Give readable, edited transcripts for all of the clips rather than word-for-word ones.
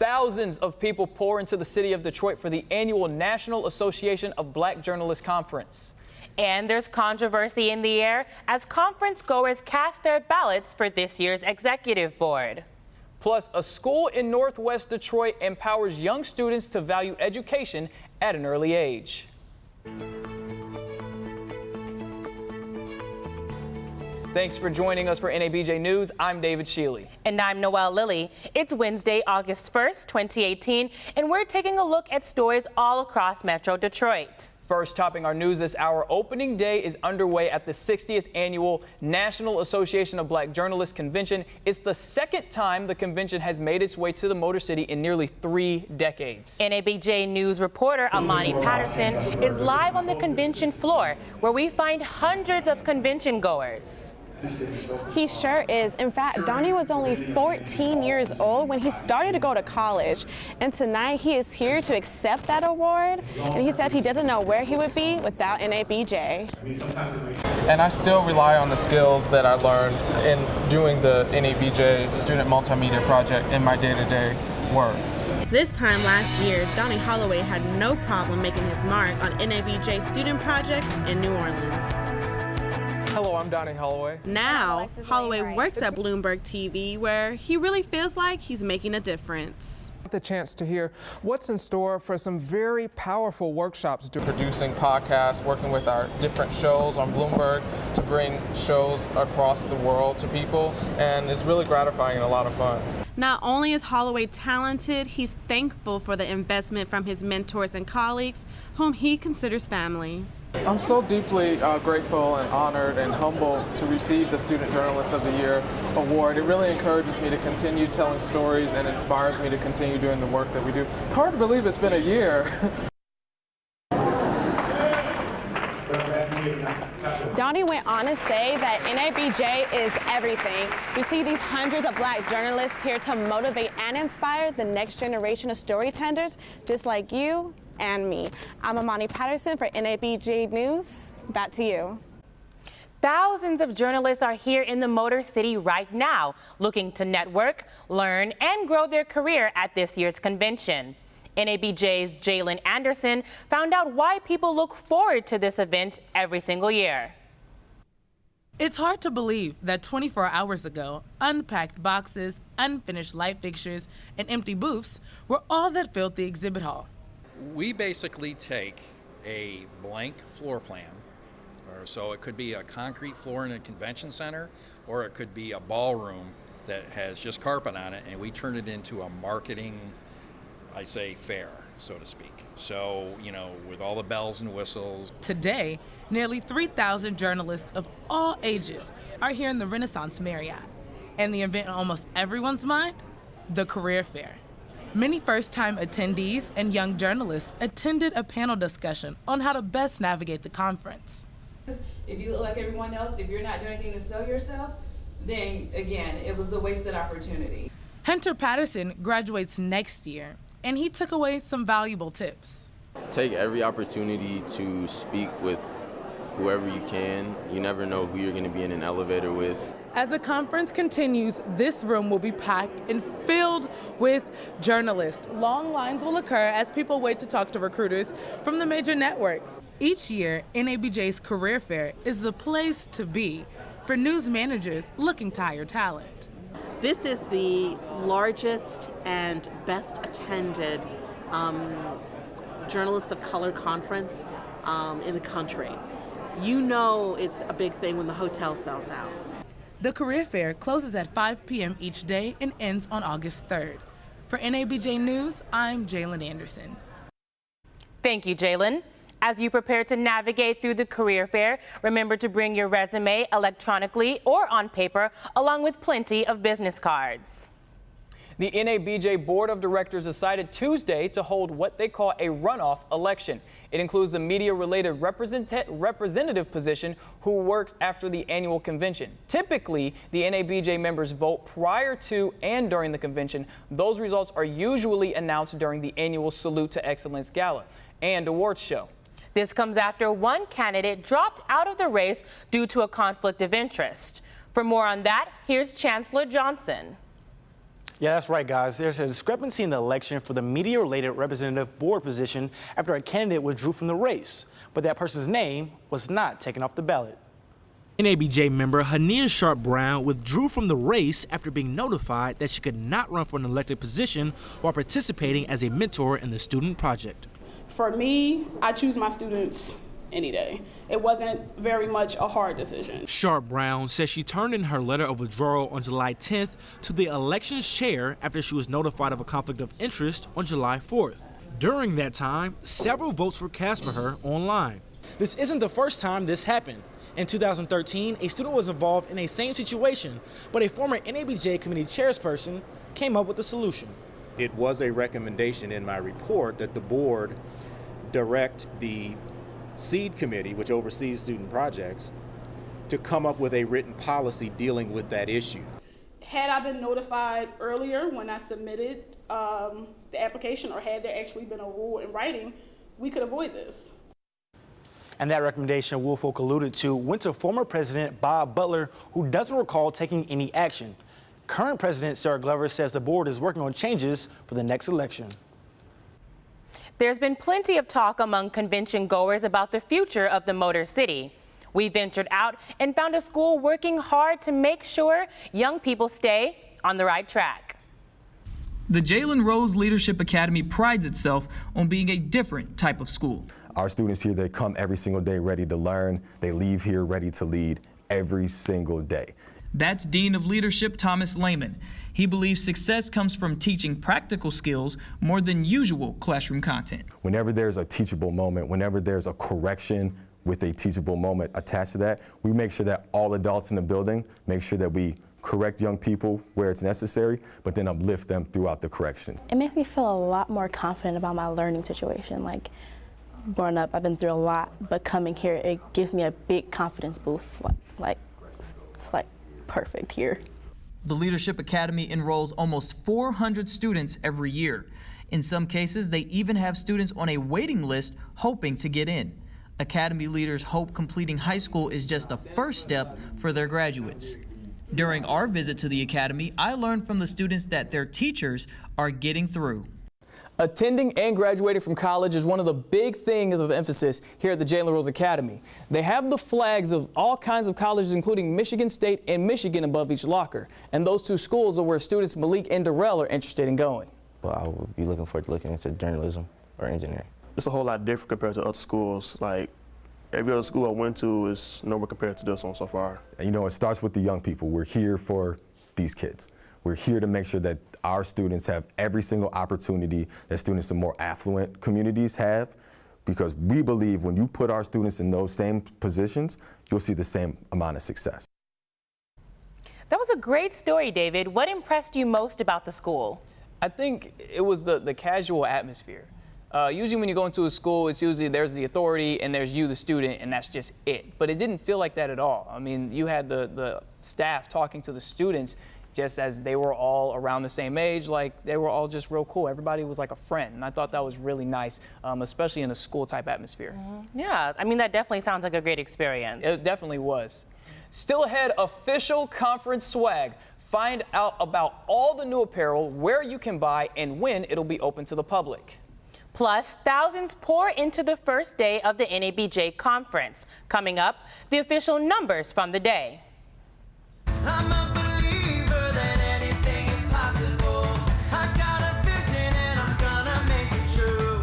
Thousands of people pour into the city of Detroit for the annual National Association of Black Journalists Conference. And there's controversy in the air as conference goers cast their ballots for this year's executive board. Plus, a school in Northwest Detroit empowers young students to value education at an early age. Thanks for joining us for NABJ News. I'm David Shealy. And I'm Noelle Lilly. It's Wednesday, August 1st, 2018, and we're taking a look at stories all across Metro Detroit. First, topping our news this hour, opening day is underway at the 60th Annual National Association of Black Journalists Convention. It's the second time the convention has made its way to the Motor City in nearly 3 decades. NABJ News reporter Amani Patterson is live on the convention floor, where we find hundreds of convention goers. He sure is. In fact, Donnie was only 14 years old when he started to go to college. And tonight he is here to accept that award. And he said he doesn't know where he would be without NABJ. And I still rely on the skills that I learned in doing the NABJ Student Multimedia Project in my day-to-day work. This time last year, Donnie Holloway had no problem making his mark on NABJ student projects in New Orleans. Hello, I'm Donnie Holloway. Now, Holloway works at Bloomberg TV, where he really feels like he's making a difference. The chance to hear what's in store for some very powerful workshops. Producing podcasts, working with our different shows on Bloomberg to bring shows across the world to people, and it's really gratifying and a lot of fun. Not only is Holloway talented, he's thankful for the investment from his mentors and colleagues, whom he considers family. I'm so deeply grateful and honored and humbled to receive the Student Journalist of the Year award. It really encourages me to continue telling stories and inspires me to continue doing the work that we do. It's hard to believe it's been a year. Donnie went on to say that NABJ is everything. We see these hundreds of black journalists here to motivate and inspire the next generation of storytellers, just like you and me. I'm Amani Patterson for NABJ News. Back to you. Thousands of journalists are here in the Motor City right now, looking to network, learn, and grow their career at this year's convention. NABJ's Jalen Anderson found out why people look forward to this event every single year. It's hard to believe that 24 hours ago, unpacked boxes, unfinished light fixtures, and empty booths were all that filled the exhibit hall. We basically take a blank floor plan, or so it could be a concrete floor in a convention center, or it could be a ballroom that has just carpet on it, and we turn it into a marketing, I say, fair, so to speak. So, with all the bells and whistles. Today, nearly 3,000 journalists of all ages are here in the Renaissance Marriott. And the event on almost everyone's mind, the career fair. Many first-time attendees and young journalists attended a panel discussion on how to best navigate the conference. If you look like everyone else, if you're not doing anything to sell yourself, then again, it was a wasted opportunity. Hunter Patterson graduates next year, and he took away some valuable tips. Take every opportunity to speak with whoever you can. You never know who you're going to be in an elevator with. As the conference continues, this room will be packed and filled with journalists. Long lines will occur as people wait to talk to recruiters from the major networks. Each year, NABJ's Career Fair is the place to be for news managers looking to hire talent. This is the largest and best attended Journalists of Color conference in the country. You know it's a big thing when the hotel sells out. The Career Fair closes at 5 p.m. each day and ends on August 3rd. For NABJ News, I'm Jalen Anderson. Thank you, Jalen. As you prepare to navigate through the career fair, remember to bring your resume electronically or on paper, along with plenty of business cards. The NABJ Board of Directors decided Tuesday to hold what they call a runoff election. It includes the media-related representative position who works after the annual convention. Typically, the NABJ members vote prior to and during the convention. Those results are usually announced during the annual Salute to Excellence Gala and awards show. This comes after one candidate dropped out of the race due to a conflict of interest. For more on that, here's Chancellor Johnson. Yeah, that's right, guys. There's a discrepancy in the election for the media-related representative board position after a candidate withdrew from the race, but that person's name was not taken off the ballot. NABJ member Hania Sharp Brown withdrew from the race after being notified that she could not run for an elected position while participating as a mentor in the student project. For me, I choose my students any day. It wasn't very much a hard decision. Sharp Brown says she turned in her letter of withdrawal on July 10th to the elections chair after she was notified of a conflict of interest on July 4th. During that time, several votes were cast for her online. This isn't the first time this happened. In 2013, a student was involved in a same situation, but a former NABJ committee chairperson came up with a solution. It was a recommendation in my report that the board direct the SEED committee, which oversees student projects, to come up with a written policy dealing with that issue. Had I been notified earlier when I submitted the application, or had there actually been a rule in writing, we could avoid this. And that recommendation Woolfolk alluded to went to former President Bob Butler, who doesn't recall taking any action. Current President Sarah Glover says the board is working on changes for the next election. There's been plenty of talk among convention goers about the future of the Motor City. We ventured out and found a school working hard to make sure young people stay on the right track. The Jalen Rose Leadership Academy prides itself on being a different type of school. Our students here, they come every single day ready to learn. They leave here ready to lead every single day. That's Dean of Leadership Thomas Lehman. He believes success comes from teaching practical skills more than usual classroom content. Whenever there's a teachable moment, whenever there's a correction with a teachable moment attached to that, we make sure that all adults in the building make sure that we correct young people where it's necessary, but then uplift them throughout the correction. It makes me feel a lot more confident about my learning situation. Like, growing up, I've been through a lot, but coming here, it gives me a big confidence boost. It's like perfect here. The Leadership Academy enrolls almost 400 students every year. In some cases, they even have students on a waiting list hoping to get in. Academy leaders hope completing high school is just a first step for their graduates. During our visit to the Academy, I learned from the students that their teachers are getting through. Attending and graduating from college is one of the big things of emphasis here at the Jalen Rose Academy. They have the flags of all kinds of colleges, including Michigan State and Michigan, above each locker. And those two schools are where students Malik and Darrell are interested in going. Well, I would be looking forward to looking into journalism or engineering. It's a whole lot different compared to other schools. Like, every other school I went to is nowhere compared to this one so far. And, you know, it starts with the young people. We're here for these kids. We're here to make sure that our students have every single opportunity that students in more affluent communities have, because we believe when you put our students in those same positions, you'll see the same amount of success. That was a great story, David. What impressed you most about the school? I think it was the casual atmosphere. Usually when you go into a school, it's usually there's the authority and there's you, the student, and that's just it. But it didn't feel like that at all. I mean, you had the staff talking to the students just as they were all around the same age, like they were all just real cool. Everybody was like a friend, and I thought that was really nice, especially in a school-type atmosphere. Mm-hmm. Yeah, I mean, that definitely sounds like a great experience. It definitely was. Still ahead, official conference swag. Find out about all the new apparel, where you can buy, and when it'll be open to the public. Plus, thousands pour into the first day of the NABJ conference. Coming up, the official numbers from the day. I'm a believer that anything is possible. I got a vision and I'm gonna make it true.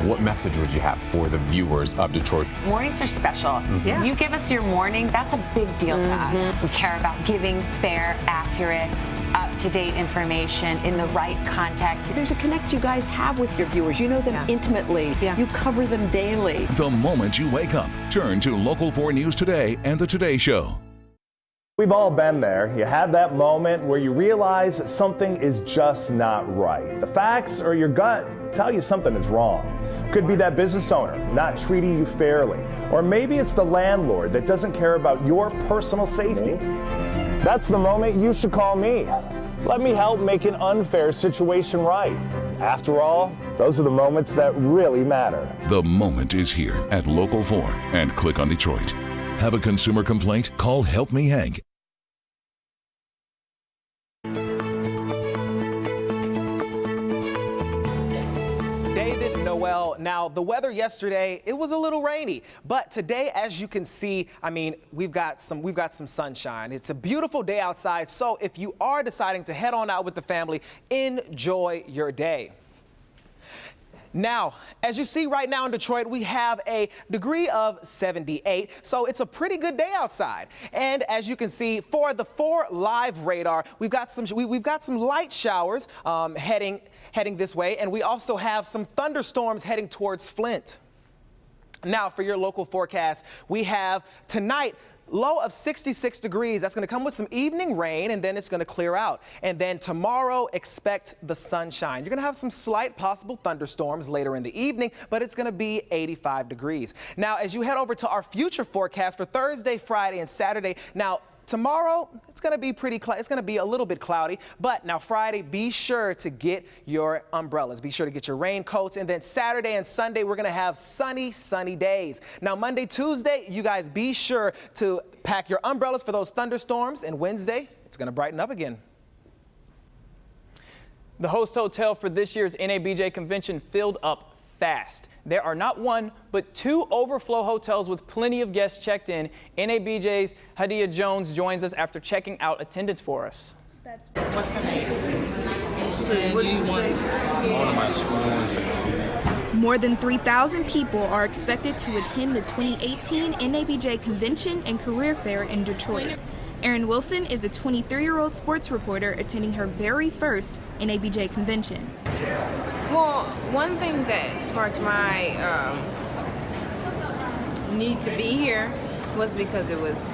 What message would you have for the viewers of Detroit? Mornings are special. Mm-hmm. Yeah. You give us your morning, that's a big deal to us. We care about giving fair, accurate, up-to-date information in the right context. There's a connect you guys have with your viewers. You know them intimately. You cover them daily. The moment you wake up, turn to Local 4 News Today and The Today Show. We've all been there. You have that moment where you realize something is just not right. The facts or your gut tell you something is wrong. Could be that business owner not treating you fairly. Or maybe it's the landlord that doesn't care about your personal safety. That's the moment you should call me. Let me help make an unfair situation right. After all, those are the moments that really matter. The moment is here at Local 4 and click on Detroit. Have a consumer complaint? Call Help Me Hank. well. Now, the weather yesterday, it was a little rainy, but today, as you can see, I mean, we've got some sunshine. It's a beautiful day outside, so if you are deciding to head on out with the family, enjoy your day. Now, as you see right now in Detroit, we have a degree of 78, so it's a pretty good day outside. And as you can see, for the 4 live radar, we've got some light showers heading this way, and we also have some thunderstorms heading towards Flint. Now, for your local forecast, we have tonight, low of 66 degrees. That's going to come with some evening rain, and then it's going to clear out. And then tomorrow, expect the sunshine. You're going to have some slight possible thunderstorms later in the evening, but it's going to be 85 degrees. Now, as you head over to our future forecast for Thursday, Friday, and Saturday, now, tomorrow, it's going to be it's going to be a little bit cloudy, but now Friday, be sure to get your umbrellas. Be sure to get your raincoats, and then Saturday and Sunday, we're going to have sunny days. Now, Monday, Tuesday, you guys be sure to pack your umbrellas for those thunderstorms, and Wednesday, it's going to brighten up again. The host hotel for this year's NABJ convention filled up fast. There are not 1, but 2 overflow hotels with plenty of guests checked in. NABJ's Hadia Jones joins us after checking out attendance for us. What's her name? What did you say? One of my scores. More than 3,000 people are expected to attend the 2018 NABJ Convention and Career Fair in Detroit. Erin Wilson is a 23-year-old sports reporter attending her very first NABJ convention. Well, one thing that sparked my need to be here was because it was,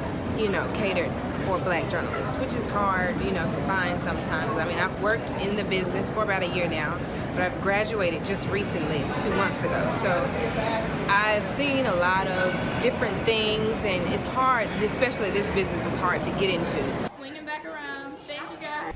catered for Black journalists, which is hard, to find sometimes. I mean, I've worked in the business for about a year now, but I've graduated just recently, 2 months ago. So I've seen a lot of different things, and it's hard, especially this business is hard to get into. Swinging back around. Thank you, guys.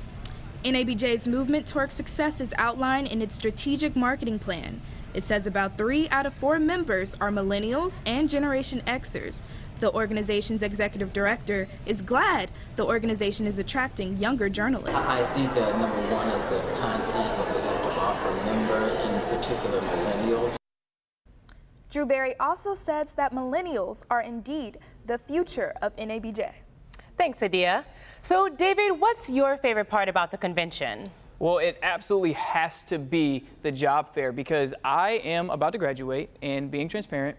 NABJ's movement toward success is outlined in its strategic marketing plan. It says about 3 out of 4 members are millennials and Generation Xers. The organization's executive director is glad the organization is attracting younger journalists. I think that number 1 is the content that we have to offer members, and in particular millennials. Drew Berry also says that millennials are indeed the future of NABJ. Thanks, Hadia. So, David, what's your favorite part about the convention? Well, it absolutely has to be the job fair because I am about to graduate, and being transparent,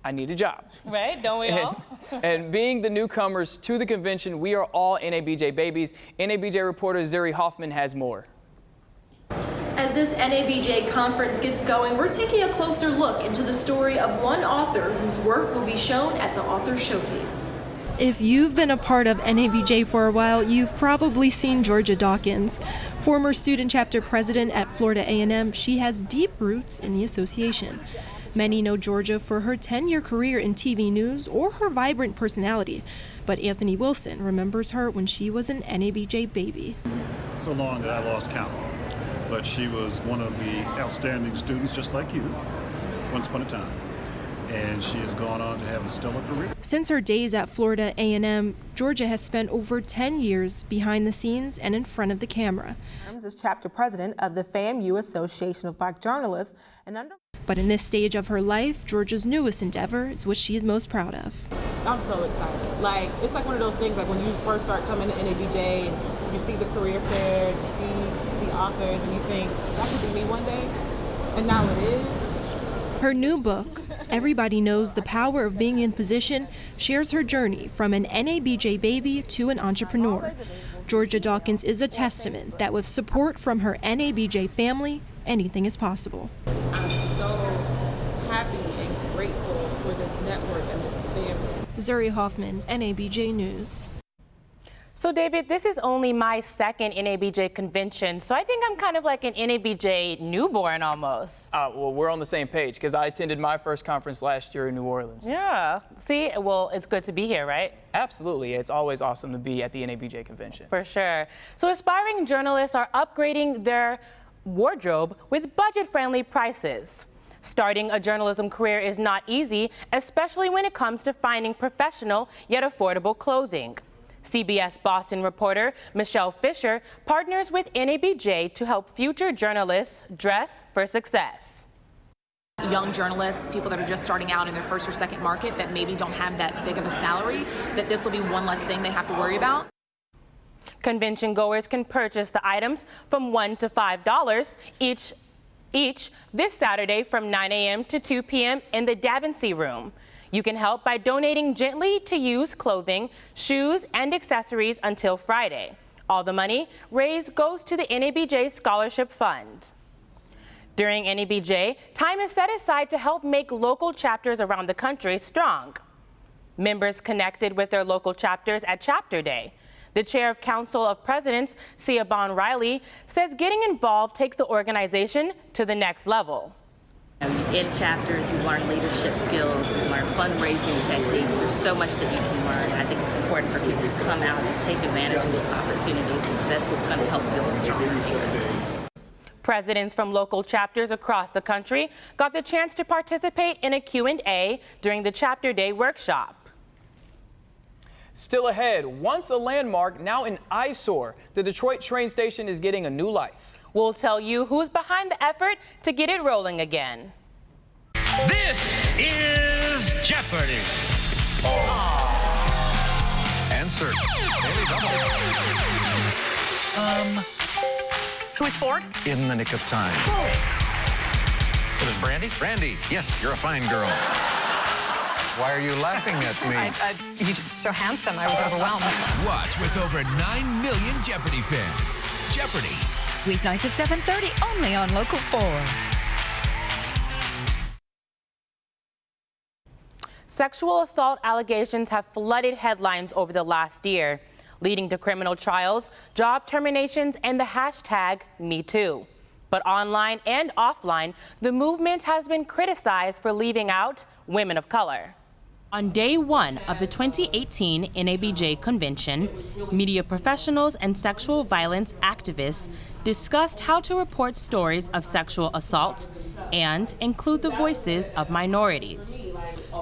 I need a job. Right, don't we all? And being the newcomers to the convention, we are all NABJ babies. NABJ reporter Zuri Hoffman has more. As this NABJ conference gets going, we're taking a closer look into the story of one author whose work will be shown at the Author Showcase. If you've been a part of NABJ for a while, you've probably seen Georgia Dawkins. Former student chapter president at Florida A&M, she has deep roots in the association. Many know Georgia for her 10-year career in TV news or her vibrant personality, but Anthony Wilson remembers her when she was an NABJ baby. So long that I lost count, but she was one of the outstanding students just like you, once upon a time. And she has gone on to have a stellar career. Since her days at Florida A&M, Georgia has spent over 10 years behind the scenes and in front of the camera. As chapter president of the FAMU Association of Black Journalists, But in this stage of her life, Georgia's newest endeavor is what she is most proud of. I'm so excited. It's like one of those things, like when you first start coming to NABJ and you see the career fair, you see the authors, and you think, that could be me one day. And now it is. Her new book, Everybody Knows the Power of Being in Position, shares her journey from an NABJ baby to an entrepreneur. Georgia Dawkins is a testament that with support from her NABJ family, anything is possible. I'm so happy and grateful for this network and this family. Zuri Hoffman, NABJ News. So, David, this is only my second NABJ convention, so I think I'm kind of like an NABJ newborn almost. Well, we're on the same page because I attended my first conference last year in New Orleans. Yeah. See, well, it's good to be here, right? Absolutely. It's always awesome to be at the NABJ convention. For sure. So, aspiring journalists are upgrading their wardrobe with budget-friendly prices. Starting a journalism career is not easy, especially when it comes to finding professional yet affordable clothing. CBS Boston reporter Michelle Fisher partners with NABJ to help future journalists dress for success. Young journalists, people that are just starting out in their first or second market that maybe don't have that big of a salary, that this will be one less thing they have to worry about. Convention goers can purchase the items from $1 to $5 each this Saturday from 9 a.m. to 2 p.m. in the Davency Room. You can help by donating gently to use clothing, shoes, and accessories until Friday. All the money raised goes to the NABJ Scholarship Fund. During NABJ, time is set aside to help make local chapters around the country strong. Members connected with their local chapters at Chapter Day. The chair of Council of Presidents, Sia Bon Riley, says getting involved takes the organization to the next level. In chapters, you learn leadership skills, you learn fundraising techniques. There's so much that you can learn. I think it's important for people to come out and take advantage of those opportunities, because that's what's going to help build strong leadership. Presidents from local chapters across the country got the chance to participate in a Q&A during the Chapter Day workshop. Still ahead, once a landmark, now an eyesore, the Detroit train station is getting a new life. We'll tell you who's behind the effort to get it rolling again. This is Jeopardy! Answer. Daily Double. Who is Ford? In the nick of time. What is Brandy? Brandy, yes, you're a fine girl. Why are you laughing at me? You're so handsome, I was overwhelmed. Watch with over 9 million Jeopardy fans. Jeopardy! Weeknights at 7:30, only on Local 4. Sexual assault allegations have flooded headlines over the last year, leading to criminal trials, job terminations, and the hashtag #MeToo. But online and offline, the movement has been criticized for leaving out women of color. On day one of the 2018 NABJ convention, media professionals and sexual violence activists discussed how to report stories of sexual assault and include the voices of minorities.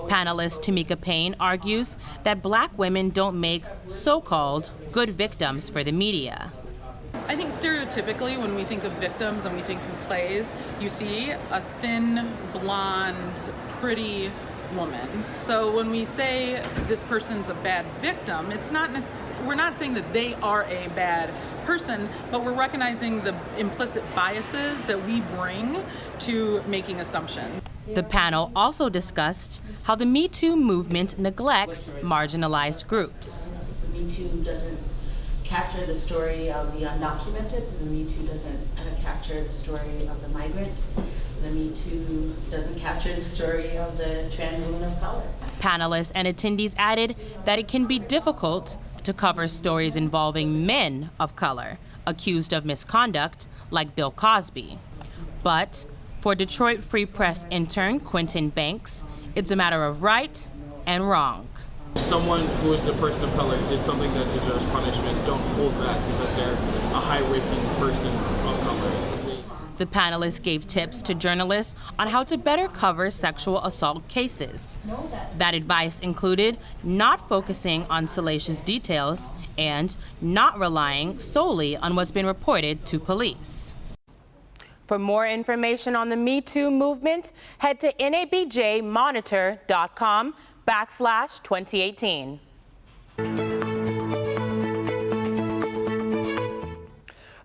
Panelist Tamika Payne argues that Black women don't make so-called good victims for the media. I think stereotypically when we think of victims and we think who plays, you see a thin, blonde, pretty woman. So when we say this person's a bad victim, it's not we're not saying that they are a bad person, but we're recognizing the implicit biases that we bring to making assumptions. The panel also discussed how the Me Too movement neglects marginalized groups. The Me Too doesn't capture the story of the undocumented. The Me Too doesn't capture the story of the migrant. The Me Too doesn't capture the story of the trans woman of color. Panelists and attendees added that it can be difficult to cover stories involving men of color accused of misconduct, like Bill Cosby. But for Detroit Free Press intern Quentin Banks, it's a matter of right and wrong. Someone who is a person of color did something that deserves punishment. Don't hold back because they're a high-ranking person of color. The panelists gave tips to journalists on how to better cover sexual assault cases. That advice included not focusing on salacious details and not relying solely on what's been reported to police. For more information on the Me Too movement, head to nabjmonitor.com/2018.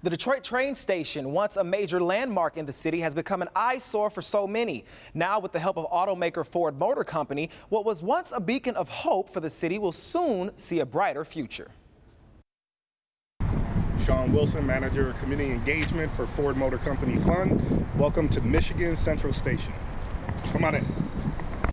The Detroit train station, once a major landmark in the city, has become an eyesore for so many. Now, with the help of automaker Ford Motor Company, what was once a beacon of hope for the city will soon see a brighter future. Sean Wilson, Manager of Community Engagement for Ford Motor Company Fund. Welcome to Michigan Central Station. Come on in.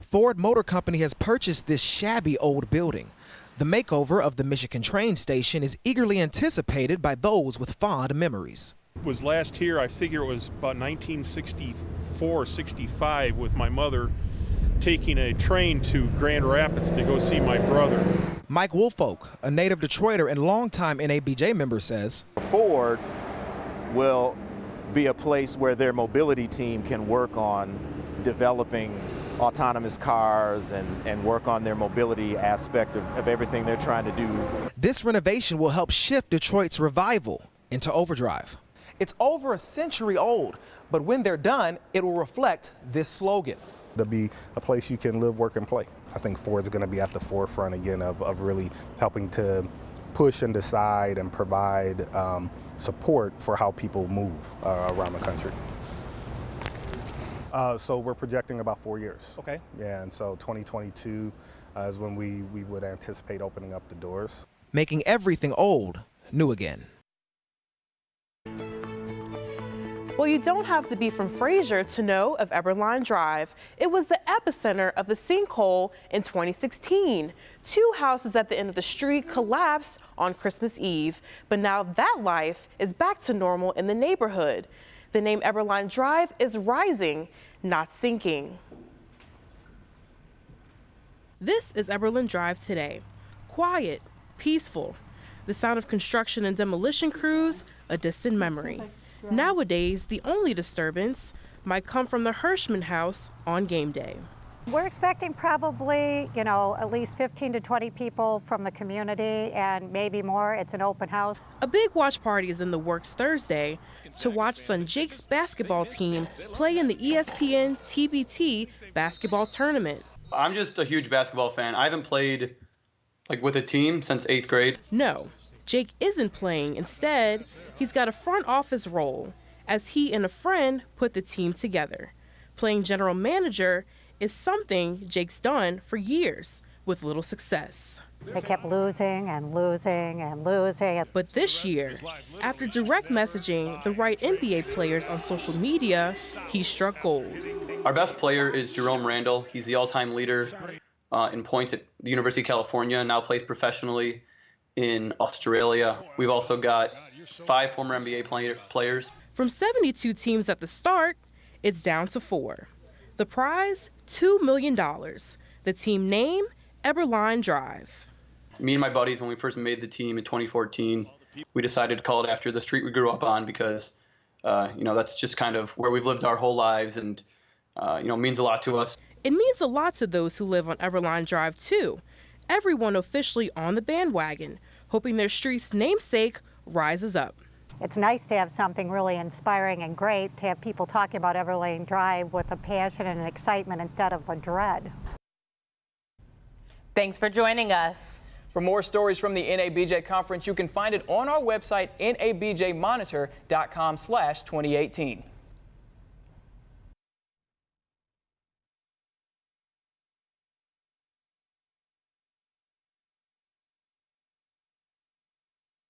Ford Motor Company has purchased this shabby old building. The makeover of the Michigan train station is eagerly anticipated by those with fond memories. Was last here, I figure it was about 1964, 65, with my mother taking a train to Grand Rapids to go see my brother. Mike Woolfolk, a native Detroiter and longtime NABJ member, says Ford will be a place where their mobility team can work on developing autonomous cars and work on their mobility aspect of everything they're trying to do. This renovation will help shift Detroit's revival into overdrive. It's over a century old, but when they're done, it will reflect this slogan. To be a place you can live, work, and play. I think Ford's going to be at the forefront again of really helping to push and decide and provide support for how people move around the country. So we're projecting about 4 years. Okay. Yeah, and so 2022 is when we would anticipate opening up the doors. Making everything old new again. Well, you don't have to be from Fraser to know of Eberline Drive. It was the epicenter of the sinkhole in 2016. 2 houses at the end of the street collapsed on Christmas Eve, but now that life is back to normal in the neighborhood. The name Eberline Drive is rising, not sinking. This is Eberline Drive today. Quiet, peaceful. The sound of construction and demolition crews, a distant memory. Nowadays, the only disturbance might come from the Hirschman house on game day. We're expecting probably, at least 15 to 20 people from the community and maybe more. It's an open house. A big watch party is in the works Thursday to watch son Jake's basketball team play in the ESPN TBT basketball tournament. I'm just a huge basketball fan. I haven't played with a team since 8th grade. No, Jake isn't playing. Instead, he's got a front office role as he and a friend put the team together. Playing general manager is something Jake's done for years with little success. They kept losing and losing and losing. But this year, after direct messaging the right NBA players on social media, he struck gold. Our best player is Jerome Randall. He's the all-time leader in points at the University of California, now plays professionally in Australia. We've also got 5 former NBA players. From 72 teams at the start, it's down to 4. The prize, $2 million. The team name, Eberline Drive. Me and my buddies, when we first made the team in 2014, we decided to call it after the street we grew up on because, that's just kind of where we've lived our whole lives and, means a lot to us. It means a lot to those who live on Eberline Drive, too. Everyone officially on the bandwagon, hoping their street's namesake rises up. It's nice to have something really inspiring and great, to have people talking about Eberline Drive with a passion and an excitement instead of a dread. Thanks for joining us. For more stories from the NABJ conference, you can find it on our website, nabjmonitor.com/2018.